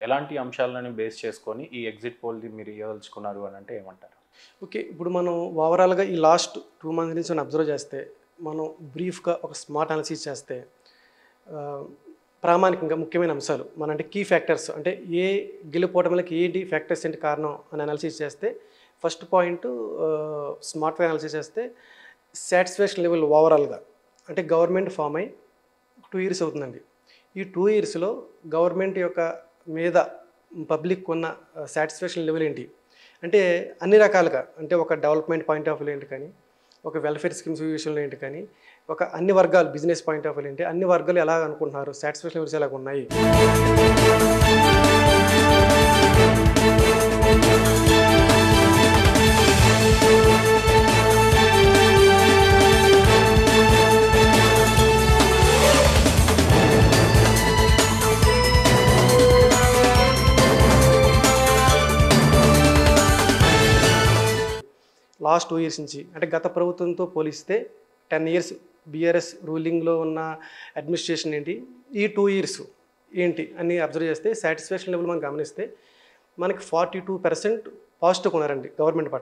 ఎలాంటి అంశాలను బేస్ చేసుకొని ఈ ఎగ్జిట్ పోల్‌ది మీరు ఇయ్యదలుచుకున్నారు అనంటే ఏమంటారు? ఓకే. ఇప్పుడు మనం ఓవరాల్‌గా ఈ లాస్ట్ 2 మంత్స్ నుంచి మనం అబ్జర్వ్ చేస్తే, మనం బ్రీఫ్‌గా ఒక స్మార్ట్ అనాలిసిస్ చేస్తే ఆహ్, ప్రామాణికంగా ముఖ్యమైన అంశాలు మన అంటే కీ ఫ్యాక్టర్స్ అంటే ఏ గెలుపోవటంలకి ఏంటి ఫ్యాక్టర్స్ ఏంటి కారణం అని అనాలిసిస్ చేస్తే ఫస్ట్ పాయింట్ స్మార్ట్‌గా అనాలిసిస్ చేస్తే సాటిస్ఫాక్షన్ లెవెల్ ఓవరాల్‌గా అంటే గవర్నమెంట్ ఫార్మ్ అయ్యి 2 ఇయర్స్ అవుతుందండి. ఈ 2 ఇయర్స్‌లో గవర్నమెంట్ యొక్క మీద పబ్లిక్ ఉన్న సాటిస్ఫాక్షన్ లెవెల్ ఏంటి? అంటే అన్ని రకాలుగా అంటే ఒక డెవలప్‌మెంట్ పాయింట్ ఆఫ్ వ్యూలో ఏంటి కానీ, ఒక వెల్ఫేర్ స్కీమ్స్ విషయంలో ఏంటి కానీ, ఒక అన్ని వర్గాలు బిజినెస్ పాయింట్ ఆఫ్ వ్యూలో ఏంటి, అన్ని వర్గాలు ఎలా అనుకుంటున్నారు? సాటిస్ఫాక్షన్ లెవెల్స్ ఎలాగున్నాయి? లాస్ట్ 2 ఇయర్స్ నుంచి అంటే గత ప్రభుత్వంతో పోలిస్తే 10 ఇయర్స్ బీఆర్ఎస్ రూలింగ్‌లో ఉన్న అడ్మినిస్ట్రేషన్ ఏంటి? ఈ 2 ఇయర్స్ ఏంటి? అని అబ్జర్వ్ చేస్తే సాటిస్ఫాక్షన్ లెవెల్ మనం గమనిస్తే మనకి 42% పాజిటివ్‌గా ఉన్నారండి గవర్నమెంట్ పట్ల.